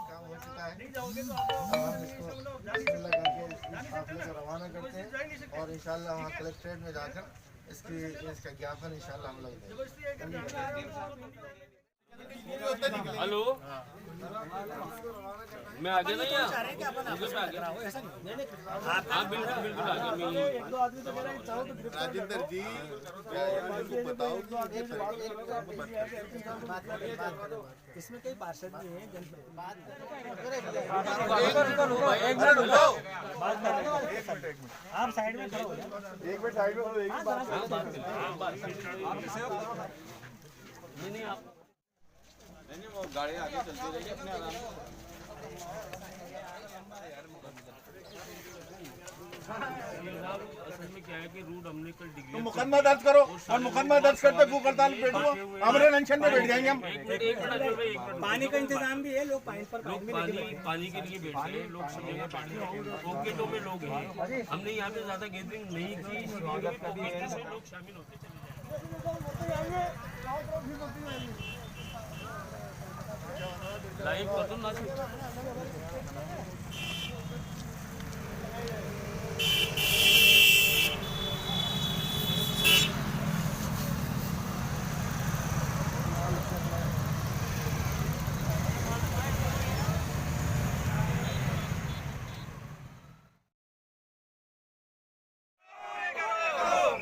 काम हो चुका है। अब हम इसको बिस्मिल्लाह करके काफिले को रवाना करते हैं और इंशाल्लाह वहाँ कलेक्ट्रेट में जाकर इसका ज्ञापन इंशाल्लाह हम लोग देंगे। हेलो, मैं आ गया ना यहाँ, हाँ बिल्कुल बिल्कुल आ गया। राजेंद्र जी को बताओ इसमें कई पार्षद भी हैं। एक मिनट रुको, आप साइड में खड़े हो जाओ। एक मिनट साइड में हो, एक नहीं आप नहीं वो गाड़ी आगे चलती रहेगी अपने आराम से। असल में क्या है कि रूट हमने कल डिक्लेयर मुकदमा दर्ज करो और मुकदमा दर्ज करते भूख हड़ताल बैठो, हमारे टेंशन में बैठ जाएंगे हम। पानी का इंतजाम भी है, लोग पानी के लिए बैठे हैं, लोग सब जगह पानी पॉकेटों में लोग हैं। हमने यहाँ पे ज्यादा गैदरिंग नहीं की, लोग शामिल होते चले लाइव कर दो ना।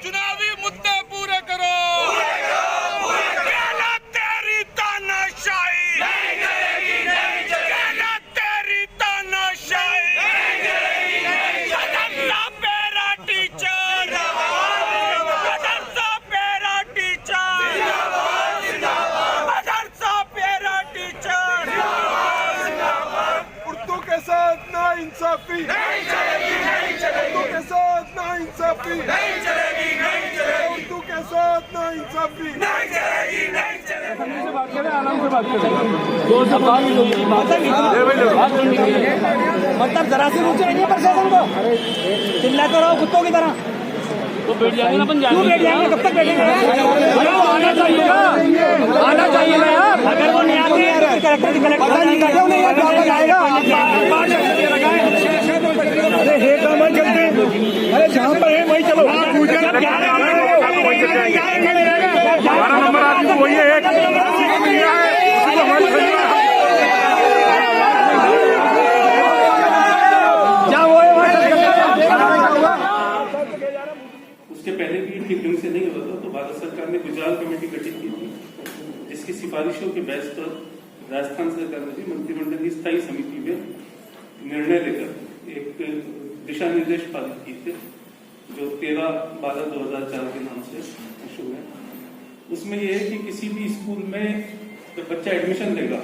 चुनावी मुद्दे पूरे करो, तेरी तानाशाही नहीं चलेगी, नहीं चलेगी, तेरी तानाशाही नहीं चलेगी, नहीं चलेगी। पेरा टीचर, मदरसा पेरा टीचर, मदरसा पेरा टीचर। उर्दू के साथ ना इंसाफी नहीं चलेगी, नहीं चलेगी। उर्दू के साथ ना इंसाफी नहीं चलेगी, नहीं चलेगी। उर्दू के साथ ना इंसाफी नहीं चलेगी, नहीं चलेगी। आराम से बात करें, मतलब जरा से ऊंचे रहिए प्रशासन को, चिल्ला कर रहो कुत्तों की तरह। तो बैठ जाएंगे ना, अपन बैठ जाएंगे, कब तक बैठेंगे? आना चाहिए ना, आना चाहिए ना यार। अगर वो नहीं आते हैं कलेक्टर आएगा। अरे हे काम चलते, अरे जहाँ पर है वही चलो। 12 नंबर आदमी वही है, उसके पहले भी ठीक ढंग से नहीं होता था, तो भारत सरकार ने गुजराल कमेटी गठित की थी, जिसकी सिफारिशों के बेस पर राजस्थान सरकार ने भी मंत्रिमंडल की स्थायी समिति में निर्णय लेकर एक दिशा निर्देश पारित किए थे, जो 13/12/2004 के नाम से शुरू है। उसमें यह है कि किसी भी स्कूल में जब बच्चा एडमिशन लेगा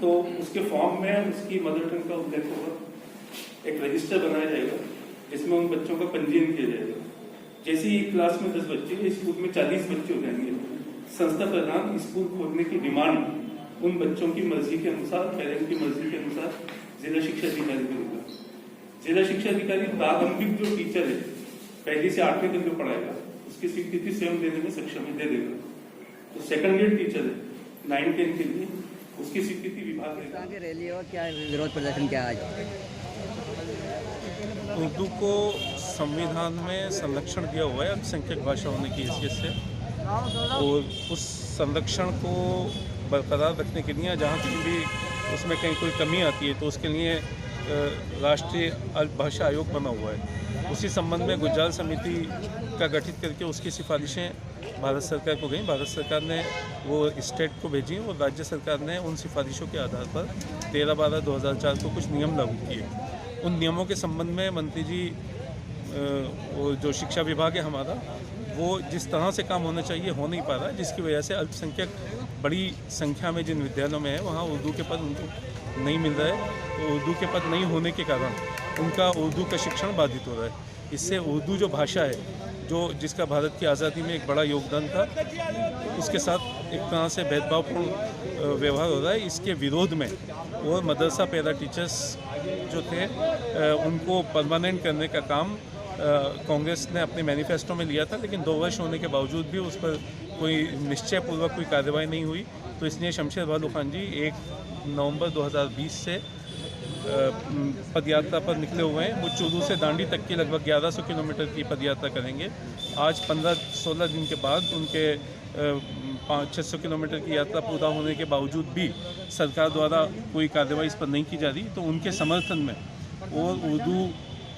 तो उसके फॉर्म में उसकी मदर टंग का उल्लेख होगा, एक रजिस्टर बनाया जाएगा जिसमें उन बच्चों का पंजीयन किया जाएगा। जैसे ही क्लास में 10 बच्चे, स्कूल में 40 बच्चे हो जाएंगे, संस्था प्रधान स्कूल खोलने की डिमांड उन बच्चों की मर्जी के अनुसार, पेरेंट की मर्जी के अनुसार जिला शिक्षा अधिकारी करेगा। जिला शिक्षा अधिकारी प्रारंभिक जो टीचर है, 1 से 8वीं तक जो पढ़ाएगा, उसकी स्वीकृति स्वयं देने में सक्षम है, दे देगा। तो सेकंड ग्रेड टीचर है 9-10 के लिए, उसकी स्वीकृति विभाग देगा। रैली और क्या विरोध प्रदर्शन क्या आज? उर्दू को संविधान में संरक्षण दिया हुआ है अल्पसंख्यक भाषा होने की हैसियत से, और उस संरक्षण को बरकरार रखने के लिए जहाँ कहीं भी उसमें कहीं कोई कमी आती है तो उसके लिए राष्ट्रीय अल्प भाषा आयोग बना हुआ है। उसी संबंध में गुजराल समिति का गठित करके उसकी सिफारिशें भारत सरकार को गई। भारत सरकार ने वो स्टेट को भेजी और राज्य सरकार ने उन सिफारिशों के आधार पर 13/12/2004 को कुछ नियम लागू किए। उन नियमों के संबंध में मंत्री जी वो जो शिक्षा विभाग है हमारा, वो जिस तरह से काम होना चाहिए हो नहीं पा रहा है, जिसकी वजह से अल्पसंख्यक बड़ी संख्या में जिन विद्यालयों में है वहाँ उर्दू के पद उनको नहीं मिल रहा है। तो उर्दू के पद नहीं होने के कारण उनका उर्दू का शिक्षण बाधित हो रहा है। इससे उर्दू जो भाषा है, जो जिसका भारत की आज़ादी में एक बड़ा योगदान था, उसके साथ एक तरह से भेदभावपूर्ण व्यवहार हो रहा है। इसके विरोध में और मदरसा पैरा टीचर्स जो थे उनको परमानेंट करने का काम कांग्रेस ने अपने मैनिफेस्टो में लिया था, लेकिन 2 वर्ष होने के बावजूद भी उस पर कोई निश्चयपूर्वक कोई कार्रवाई नहीं हुई। तो इसलिए शमशेर बालू खान जी 1 नवंबर 2020 से पदयात्रा पर निकले हुए हैं। वो चूरू से दांडी तक की लगभग 1100 किलोमीटर की पदयात्रा करेंगे। आज 15-16 दिन के बाद उनके 500-600 किलोमीटर की यात्रा पूरा होने के बावजूद भी सरकार द्वारा कोई कार्रवाई इस पर नहीं की जा रही। तो उनके समर्थन में और उर्दू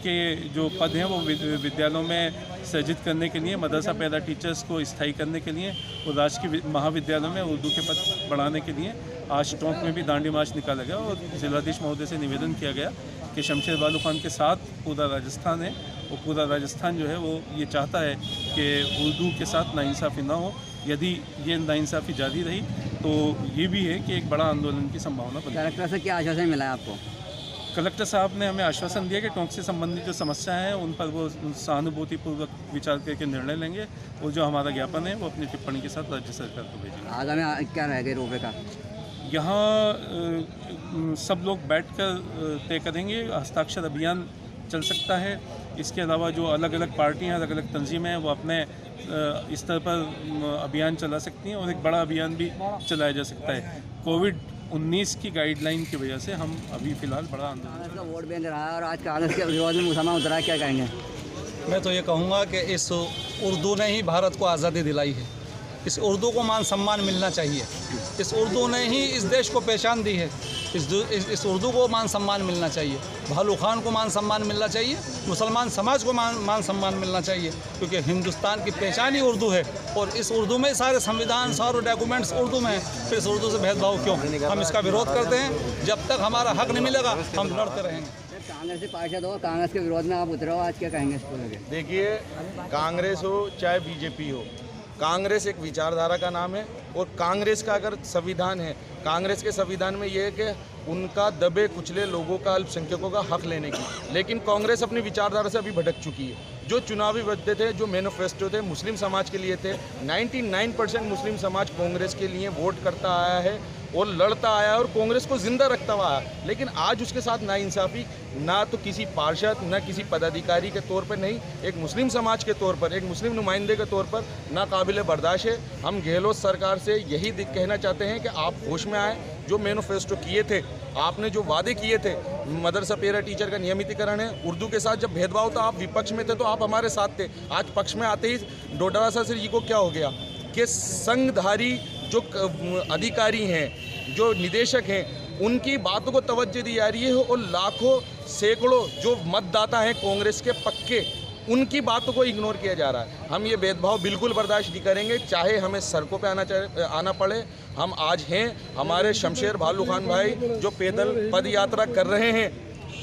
के जो पद हैं वो विद्यालयों में सृजित करने के लिए, मदरसा पैदा टीचर्स को स्थायी करने के लिए और राजकीय महाविद्यालयों में उर्दू के पद बढ़ाने के लिए आज टोंक में भी दांडी मार्च निकाला गया और जिलाधीश महोदय से निवेदन किया गया कि शमशेर बालू खान के साथ पूरा राजस्थान है और पूरा राजस्थान जो है वो ये चाहता है कि उर्दू के साथ नाइंसाफ़ी ना हो। यदि ये नाइंसाफ़ी जारी रही तो ये भी है कि एक बड़ा आंदोलन की संभावना बनी। कलेक्टर से क्या आश्वासन मिला है आपको? कलेक्टर साहब ने हमें आश्वासन दिया कि टोंक से संबंधित जो समस्याएं हैं उन पर वो सहानुभूतिपूर्वक विचार करके निर्णय लेंगे और जो हमारा ज्ञापन है वो अपनी टिप्पणी के साथ राज्य सरकार को भेजेंगे। आगामी क्या रहेगा रोपवे का? यहाँ सब लोग बैठकर तय करेंगे। हस्ताक्षर अभियान चल सकता है। इसके अलावा जो अलग अलग पार्टियाँ, अलग अलग तंजीमें हैं वो अपने स्तर पर अभियान चला सकती हैं और एक बड़ा अभियान भी चलाया जा सकता है। कोविड-19 की गाइडलाइन की वजह से हम अभी फ़िलहाल बड़ा आंदोलन का वोट बैंक रहा है और आज कांग्रेस के विरोध में मुसलमान उतरा, क्या कहेंगे? मैं तो ये कहूँगा कि इस उर्दू ने ही भारत को आज़ादी दिलाई है। इस उर्दू को मान सम्मान मिलना चाहिए। इस उर्दू ने ही इस देश को पहचान दी है। इस उर्दू को मान सम्मान मिलना चाहिए। भालू खान को मान सम्मान मिलना चाहिए। मुसलमान समाज को मान सम्मान मिलना चाहिए, क्योंकि हिंदुस्तान की पहचान ही उर्दू है और इस उर्दू में सारे संविधान, सारे डॉक्यूमेंट्स उर्दू में हैं। फिर इस उर्दू से भेदभाव क्यों? हम इसका विरोध करते हैं। जब तक हमारा हक नहीं मिलेगा हम लड़ते रहेंगे। कांग्रेस के पार्षद हो, कांग्रेस के विरोध में आप उतरे हो, आज क्या कहेंगे इस पर? देखिए, कांग्रेस हो चाहे बीजेपी हो, कांग्रेस एक विचारधारा का नाम है और कांग्रेस का अगर संविधान है, कांग्रेस के संविधान में ये है कि उनका दबे कुचले लोगों का, अल्पसंख्यकों का हक लेने की। लेकिन कांग्रेस अपनी विचारधारा से अभी भटक चुकी है। जो चुनावी वादे थे, जो मैनिफेस्टो थे, मुस्लिम समाज के लिए थे। 99% मुस्लिम समाज कांग्रेस के लिए वोट करता आया है और लड़ता आया है और कांग्रेस को जिंदा रखता हुआ आया। लेकिन आज उसके साथ नाइंसाफ़ी ना तो किसी पार्षद, ना किसी पदाधिकारी के तौर पर, नहीं एक मुस्लिम समाज के तौर पर, एक मुस्लिम नुमाइंदे के तौर पर ना काबिल बर्दाश्त है। हम गहलोत सरकार से यही कहना चाहते हैं कि आप होश में आए। जो मैनिफेस्टो किए थे, आपने जो वादे किए थे, मदरसा पैरा टीचर का नियमितीकरण है, उर्दू के साथ जब भेदभाव था, आप विपक्ष में थे तो आप हमारे साथ थे। आज पक्ष में आते ही डोडारा सर जी को क्या हो गया कि संघधारी जो अधिकारी हैं, जो निदेशक हैं, उनकी बातों को तवज्जो दी जा रही है और लाखों सैकड़ों जो मतदाता हैं कांग्रेस के पक्के, उनकी बातों को इग्नोर किया जा रहा है। हम ये भेदभाव बिल्कुल बर्दाश्त नहीं करेंगे, चाहे हमें सड़कों पे आना पड़े। हम आज हैं, हमारे शमशेर बालू खान भाई जो पैदल पद यात्रा कर रहे हैं,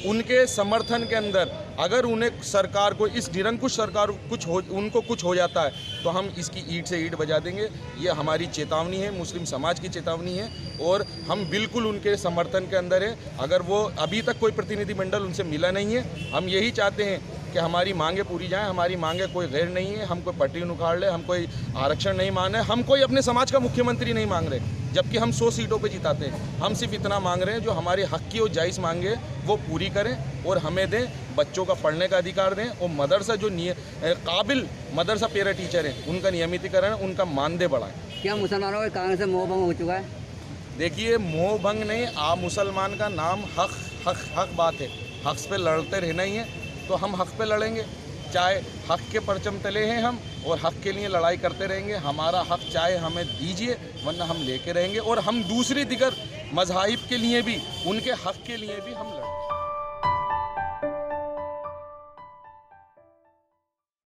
उनके समर्थन के अंदर अगर उन्हें सरकार को, इस निरंकुश सरकार उनको कुछ हो जाता है तो हम इसकी ईंट से ईंट बजा देंगे। ये हमारी चेतावनी है, मुस्लिम समाज की चेतावनी है और हम बिल्कुल उनके समर्थन के अंदर है। अगर वो अभी तक कोई प्रतिनिधिमंडल उनसे मिला नहीं है, हम यही चाहते हैं कि हमारी मांगें पूरी जाएं। हमारी मांगें कोई गैर नहीं है, हम कोई पटरी उखाड़ ले, हम कोई आरक्षण नहीं मांग रहे, हम कोई अपने समाज का मुख्यमंत्री नहीं मांग रहे, जबकि हम 100 सीटों पे जिताते हैं। हम सिर्फ इतना मांग रहे हैं जो हमारे हक की और जायज़ मांगे वो पूरी करें और हमें दें, बच्चों का पढ़ने का अधिकार दें और मदरसा जो काबिल मदरसा पैरा टीचर हैं उनका नियमितीकरण, उनका मानदेय बढ़ाएं। क्या मुसलमानों के कांग्रेस से मोह भंग हो चुका है? देखिए, मोह भंग नहीं, आप मुसलमान का नाम हक बात है। हक पे लड़ते रहना ही है तो हम हक पे लड़ेंगे, चाहे हक के परचम तले हैं हम और हक के लिए लड़ाई करते रहेंगे। हमारा हक चाहे हमें दीजिए, वरना हम लेके रहेंगे और हम दूसरी दिगर मज़ाहिब के लिए भी, उनके हक के लिए भी हम लड़ेंगे।